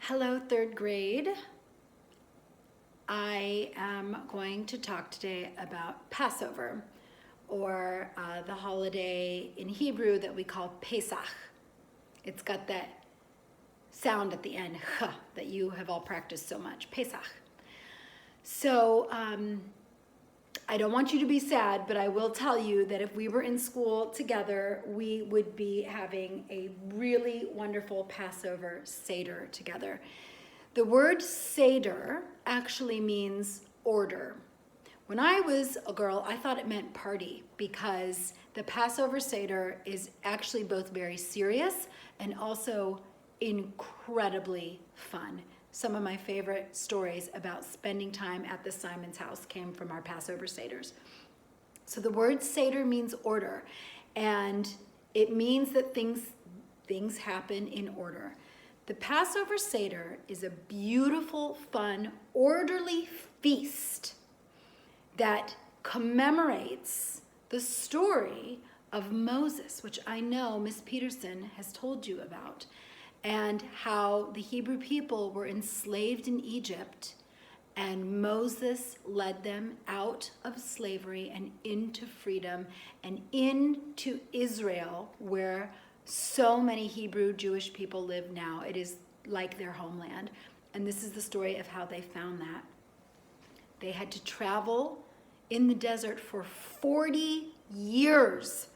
Hello, third grade. I am going to talk today about Passover, or the holiday in Hebrew that we call Pesach. It's got that sound at the end, ch, that you have all practiced so much, Pesach. So I don't want you to be sad, but I will tell you that if we were in school together, we would be having a really wonderful Passover Seder together. The word Seder actually means order. When I was a girl, I thought it meant party because the Passover Seder is actually both very serious and also incredibly fun. Some of my favorite stories about spending time at the Simon's house came from our Passover Seders. So the word Seder means order, and it means that things happen in order. The Passover Seder is a beautiful, fun, orderly feast that commemorates the story of Moses, which I know Miss Peterson has told you about, and how the Hebrew people were enslaved in Egypt, and Moses led them out of slavery and into freedom and into Israel, where so many Hebrew Jewish people live now. It is like their homeland. And this is the story of how they found that. They had to travel in the desert for 40 years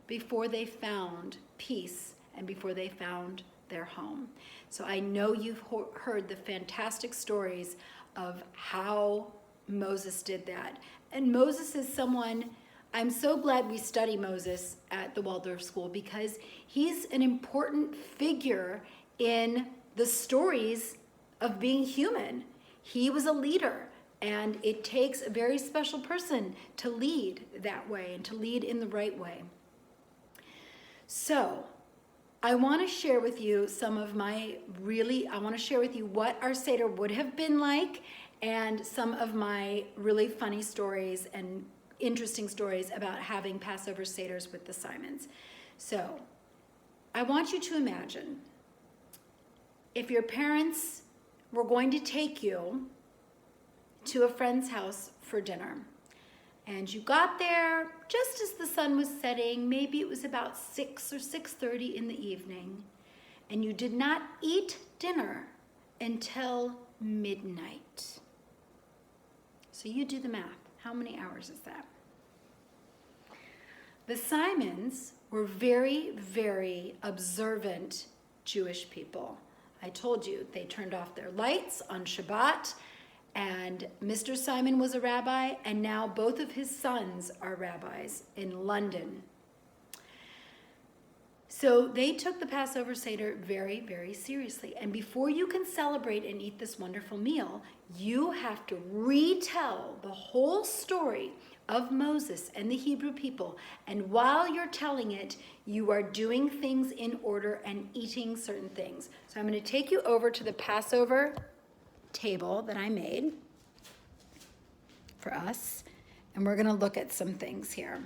before they found peace and before they found their home. So I know you've heard the fantastic stories of how Moses did that. And Moses is someone, I'm so glad we study Moses at the Waldorf School because he's an important figure in the stories of being human. He was a leader, and it takes a very special person to lead that way and to lead in the right way. So I want to share with you I want to share with you what our Seder would have been like and some of my really funny stories and interesting stories about having Passover Seders with the Simons. So I want you to imagine if your parents were going to take you to a friend's house for dinner. And you got there just as the sun was setting, maybe it was about 6 or 6:30 in the evening, and you did not eat dinner until midnight. So you do the math. How many hours is that? The Simons were very, very observant Jewish people. I told you they turned off their lights on Shabbat, and Mr. Simon was a rabbi, and now both of his sons are rabbis in London. So they took the Passover Seder very, very seriously. And before you can celebrate and eat this wonderful meal, you have to retell the whole story of Moses and the Hebrew people. And while you're telling it, you are doing things in order and eating certain things. So I'm going to take you over to the Passover table that I made for us, and we're going to look at some things here.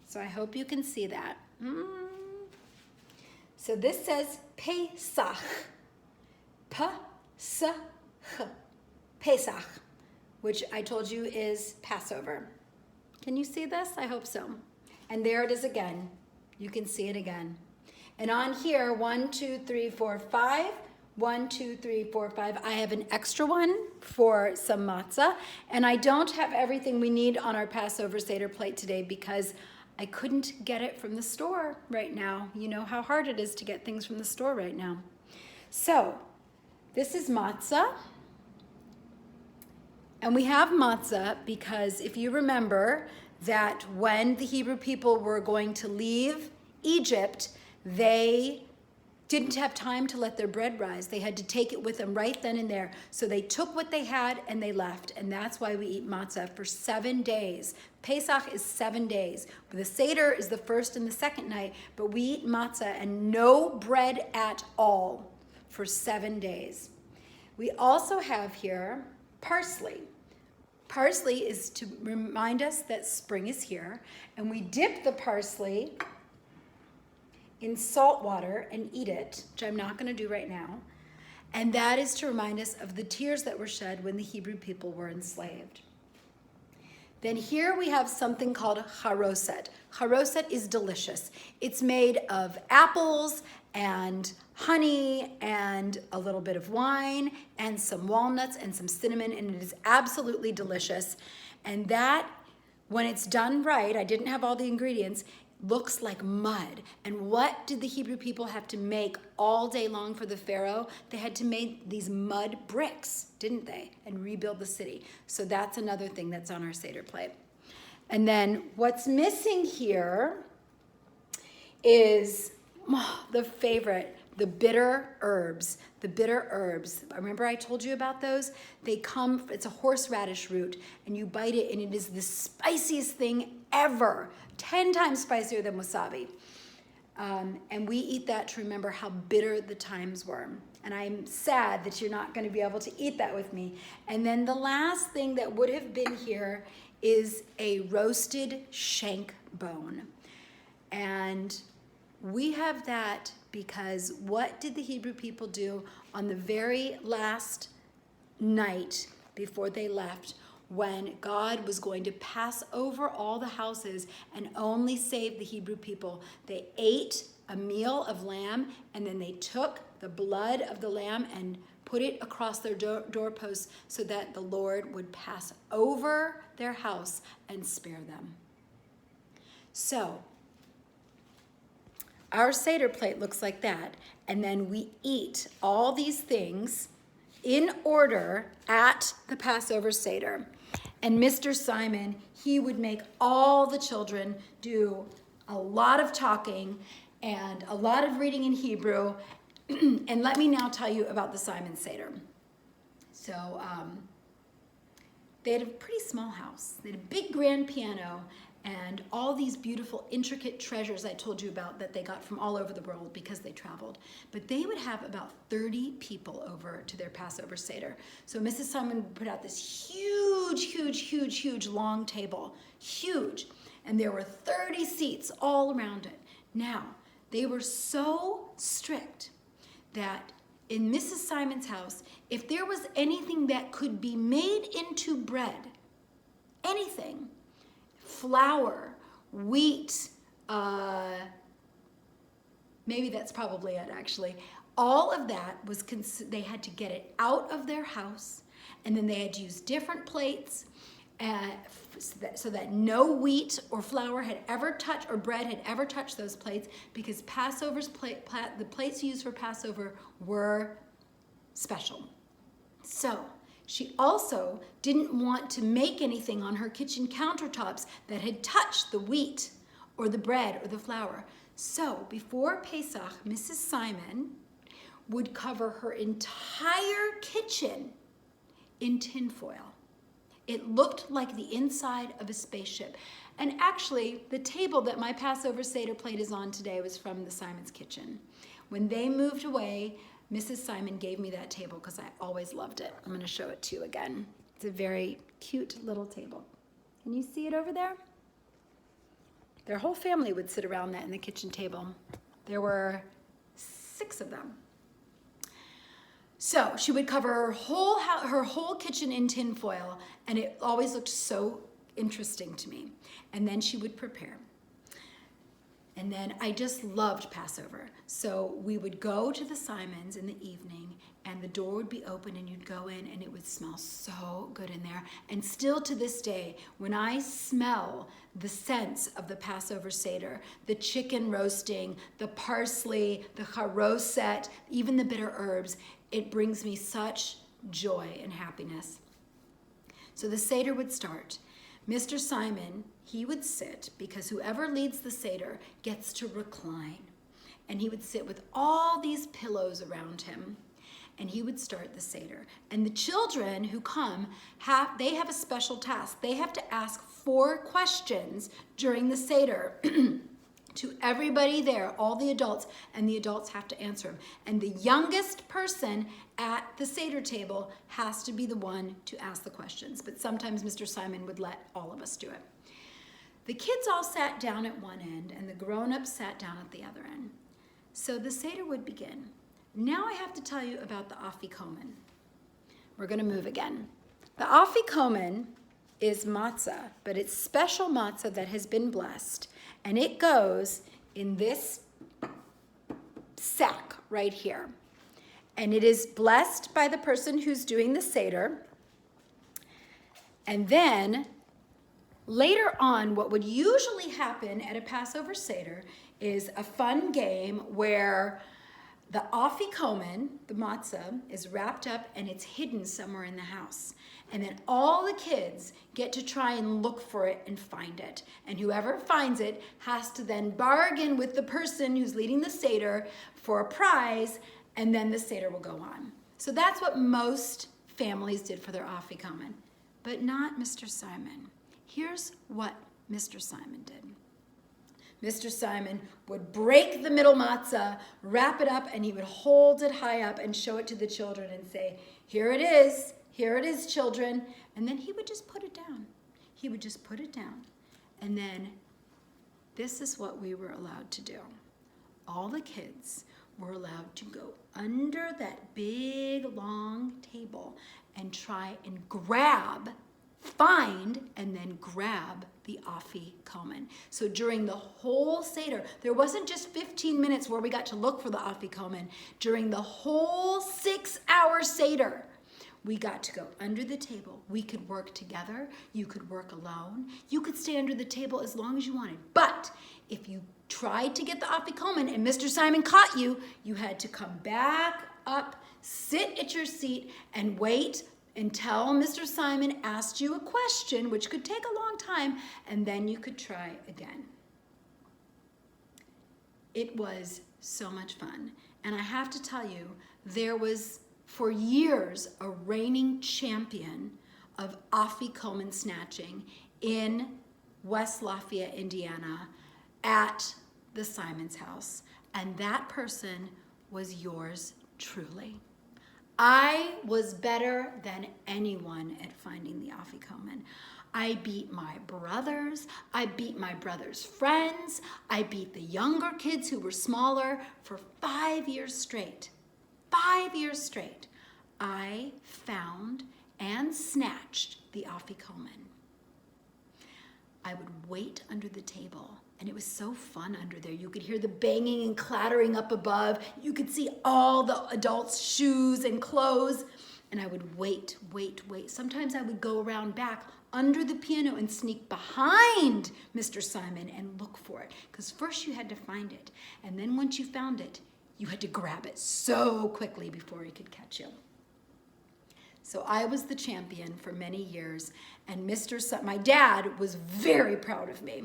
So I hope you can see that. So this says Pesach, Pesach, which I told you is Passover. Can you see this? I hope so. And there it is again. You can see it again. And on here, 1, 2, 3, 4, 5. 1, 2, 3, 4, 5. I have an extra one for some matzah, and I don't have everything we need on our Passover Seder plate today because I couldn't get it from the store right now. You know how hard it is to get things from the store right now. So this is matzah, and we have matzah because if you remember that when the Hebrew people were going to leave Egypt, they didn't have time to let their bread rise. They had to take it with them right then and there. So they took what they had and they left. And that's why we eat matzah for 7 days. Pesach is 7 days. The Seder is the first and the second night, but we eat matzah and no bread at all for 7 days. We also have here parsley. Parsley is to remind us that spring is here. And we dip the parsley in salt water and eat it, which I'm not going to do right now. And that is to remind us of the tears that were shed when the Hebrew people were enslaved. Then here we have something called haroset. Haroset is delicious. It's made of apples and honey and a little bit of wine and some walnuts and some cinnamon, and it is absolutely delicious. And that, when it's done right, I didn't have all the ingredients, looks like mud. And what did the Hebrew people have to make all day long for the Pharaoh? They had to make these mud bricks, didn't they? And rebuild the city. So that's another thing that's on our Seder plate. And then what's missing here is the favorite, the bitter herbs. The bitter herbs. Remember I told you about those? They come, it's a horseradish root, and you bite it and it is the spiciest thing ever. 10 times spicier than wasabi. And we eat that to remember how bitter the times were. And I'm sad that you're not going to be able to eat that with me. And then the last thing that would have been here is a roasted shank bone. And we have that because what did the Hebrew people do on the very last night before they left, when God was going to pass over all the houses and only save the Hebrew people? They ate a meal of lamb, and then they took the blood of the lamb and put it across their doorposts so that the Lord would pass over their house and spare them. So our Seder plate looks like that, and then we eat all these things in order at the Passover Seder. And Mr. Simon, he would make all the children do a lot of talking and a lot of reading in Hebrew. And let me now tell you about the Simon Seder. So they had a pretty small house. They had a big grand piano and all these beautiful, intricate treasures I told you about that they got from all over the world because they traveled. But they would have about 30 people over to their Passover Seder. So Mrs. Simon would put out this huge long table, huge. And there were 30 seats all around it. Now, they were so strict that in Mrs. Simon's house, if there was anything that could be made into bread, anything, flour, wheat, maybe that's probably it actually. All of that was, they had to get it out of their house, and then they had to use different plates so that no wheat or flour had ever touched, or bread had ever touched those plates, because Passover's the plates used for Passover were special. So she also didn't want to make anything on her kitchen countertops that had touched the wheat or the bread or the flour. So before Pesach, Mrs. Simon would cover her entire kitchen in tinfoil. It looked like the inside of a spaceship. And actually, the table that my Passover Seder plate is on today was from the Simon's kitchen. When they moved away, Mrs. Simon gave me that table because I always loved it. I'm going to show it to you again. It's a very cute little table. Can you see it over there? Their whole family would sit around that in the kitchen table. There were 6 of them. So she would cover her whole kitchen in tin foil, and it always looked so interesting to me. And then she would prepare. And then I just loved Passover. So we would go to the Simons in the evening, and the door would be open, and you'd go in, and it would smell so good in there. And still to this day, when I smell the scents of the Passover Seder, the chicken roasting, the parsley, the charoset, even the bitter herbs, it brings me such joy and happiness. So the Seder would start. Mr. Simon, he would sit, because whoever leads the Seder gets to recline. And he would sit with all these pillows around him, and he would start the Seder. And the children who come, they have a special task. They have to ask 4 questions during the Seder to everybody there, all the adults, and the adults have to answer them. And the youngest person at the Seder table has to be the one to ask the questions. But sometimes Mr. Simon would let all of us do it. The kids all sat down at one end, and the grown-ups sat down at the other end. So the Seder would begin. Now I have to tell you about the afikomen. We're going to move again. The afikomen is matzah, but it's special matzah that has been blessed, and it goes in this sack right here. And it is blessed by the person who's doing the Seder. And then later on, what would usually happen at a Passover Seder is a fun game where the afikomen, the matzah, is wrapped up and it's hidden somewhere in the house. And then all the kids get to try and look for it and find it. And whoever finds it has to then bargain with the person who's leading the Seder for a prize, and then the Seder will go on. So that's what most families did for their afikomen, but not Mr. Simon. Here's what Mr. Simon did. Mr. Simon would break the middle matzah, wrap it up, and he would hold it high up and show it to the children and say, here it is, children. And then he would just put it down. He would just put it down. And then this is what we were allowed to do. All the kids were allowed to go under that big, long table and try and find and then grab the afikomen. So during the whole Seder, there wasn't just 15 minutes where we got to look for the afikomen. During the whole 6-hour Seder, we got to go under the table. We could work together. You could work alone. You could stay under the table as long as you wanted. But if you tried to get the afikomen and Mr. Simon caught you, you had to come back up, sit at your seat, and wait until Mr. Simon asked you a question, which could take a long time, and then you could try again. It was so much fun. And I have to tell you, there was, for years, a reigning champion of afikomen snatching in West Lafayette, Indiana, at the Simon's house. And that person was yours truly. I was better than anyone at finding the afikomen. I beat my brothers. I beat my brothers' friends. I beat the younger kids who were smaller for 5 years straight. 5 years straight. I found and snatched the afikomen. I would wait under the table, and it was so fun under there. You could hear the banging and clattering up above. You could see all the adults' shoes and clothes, and I would wait. Sometimes I would go around back under the piano and sneak behind Mr. Simon and look for it, because first you had to find it, and then once you found it, you had to grab it so quickly before he could catch you. So I was the champion for many years, and my dad was very proud of me.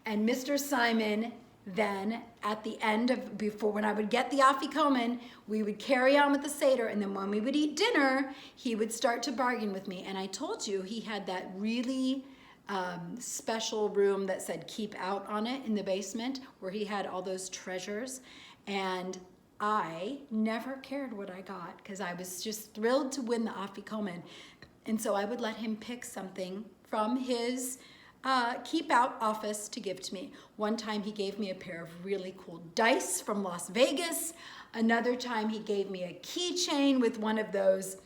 And Mr. Simon then, at the end of, when I would get the afikomen, we would carry on with the Seder, and then when we would eat dinner, he would start to bargain with me. And I told you he had that really special room that said keep out on it in the basement, where he had all those treasures. And I never cared what I got, because I was just thrilled to win the afikomen. And so I would let him pick something from his keep out office to give to me. One time he gave me a pair of really cool dice from Las Vegas. Another time he gave me a keychain with one of those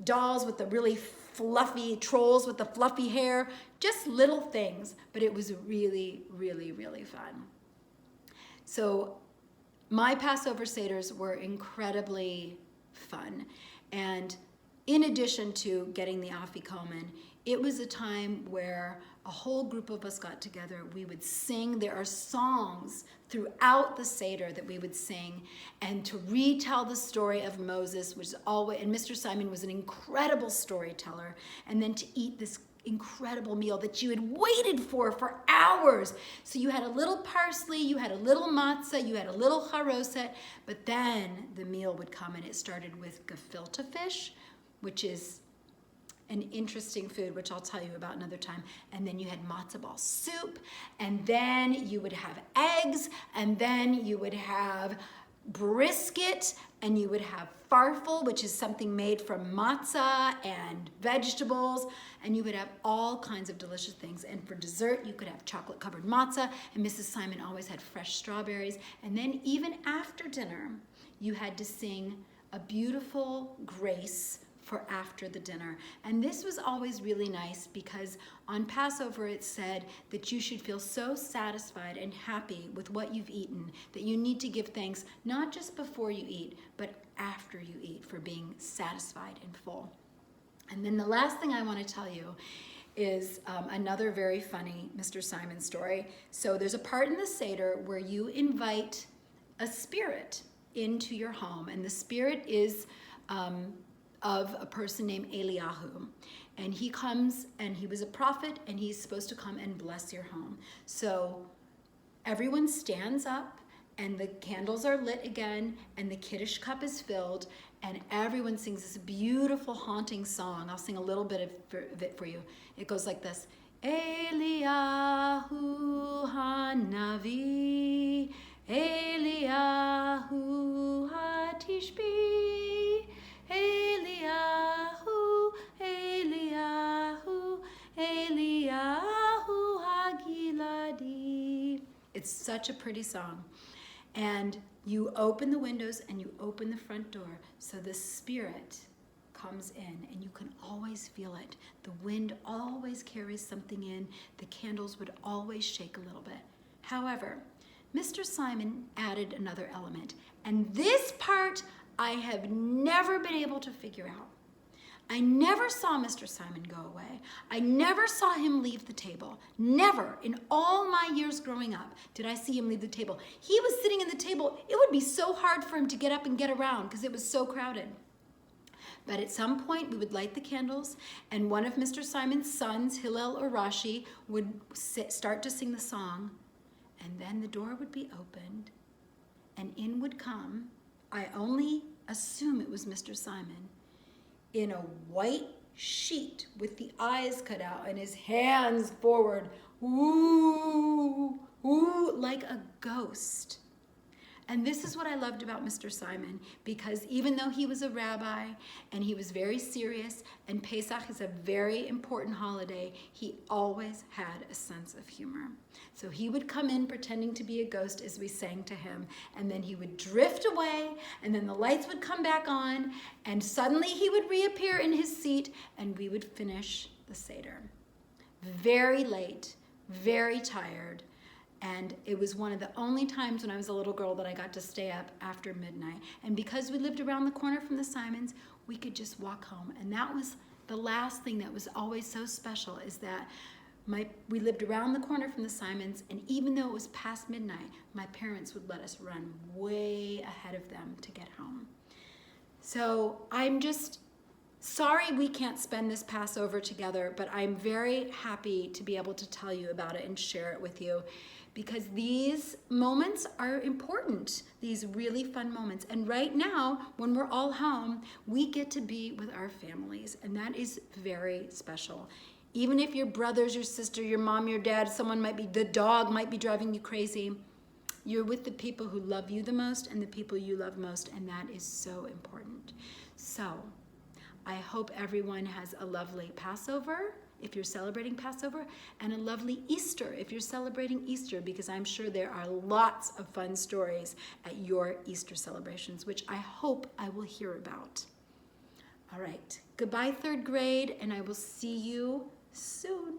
dolls with the really fluffy trolls with the fluffy hair. Just little things, but it was really, really, really fun. So my Passover Seders were incredibly fun. And in addition to getting the afikomen, it was a time where a whole group of us got together. We would sing. There are songs throughout the Seder that we would sing, and to retell the story of Moses, which is always, and Mr. Simon was an incredible storyteller, and then to eat this incredible meal that you had waited for hours. So you had a little parsley, you had a little matzah, you had a little charoset, but then the meal would come, and it started with gefilte fish, which is an interesting food, which I'll tell you about another time. And then you had matzo ball soup, and then you would have eggs, and then you would have brisket, and you would have farfel, which is something made from matzah and vegetables, and you would have all kinds of delicious things. And for dessert, you could have chocolate covered matzah, and Mrs. Simon always had fresh strawberries. And then even after dinner, you had to sing a beautiful grace for after the dinner. And this was always really nice because on Passover it said that you should feel so satisfied and happy with what you've eaten that you need to give thanks not just before you eat, but after you eat for being satisfied and full. And then the last thing I want to tell you is another very funny Mr. Simon story. So there's a part in the Seder where you invite a spirit into your home, and the spirit is of a person named Eliyahu. And he comes, and he was a prophet, and he's supposed to come and bless your home. So everyone stands up, and the candles are lit again, and the Kiddush cup is filled, and everyone sings this beautiful haunting song. I'll sing a little bit of it for you. It goes like this. Eliyahu Hanavi, Eliyahu Hatishbi, Eliyahu, Eliyahu, Eliyahu Hagiladi. It's such a pretty song. And you open the windows and you open the front door so the spirit comes in, and you can always feel it. The wind always carries something in. The candles would always shake a little bit. However, Mr. Simon added another element, and this part I have never been able to figure out. I never saw Mr. Simon go away. I never saw him leave the table. Never in all my years growing up did I see him leave the table. He was sitting at the table. It would be so hard for him to get up and get around because it was so crowded. But at some point we would light the candles, and one of Mr. Simon's sons, Hillel or Rashi, would start to sing the song, and then the door would be opened and in would come, I only assume it was Mr. Simon, in a white sheet with the eyes cut out and his hands forward, ooh, ooh, like a ghost. And this is what I loved about Mr. Simon, because even though he was a rabbi and he was very serious, and Pesach is a very important holiday, he always had a sense of humor. So he would come in pretending to be a ghost as we sang to him, and then he would drift away, and then the lights would come back on, and suddenly he would reappear in his seat, and we would finish the Seder. Very late, very tired. And it was one of the only times when I was a little girl that I got to stay up after midnight. And because we lived around the corner from the Simons, we could just walk home. And that was the last thing that was always so special, is that we lived around the corner from the Simons, and even though it was past midnight, my parents would let us run way ahead of them to get home. So I'm just sorry we can't spend this Passover together, but I'm very happy to be able to tell you about it and share it with you, because these moments are important, these really fun moments. And right now, when we're all home, we get to be with our families, and that is very special. Even if your brothers, your sister, your mom, your dad, the dog might be driving you crazy, you're with the people who love you the most and the people you love most, and that is so important. So I hope everyone has a lovely Passover, if you're celebrating Passover, and a lovely Easter if you're celebrating Easter, because I'm sure there are lots of fun stories at your Easter celebrations, which I hope I will hear about. All right, goodbye third grade, and I will see you soon.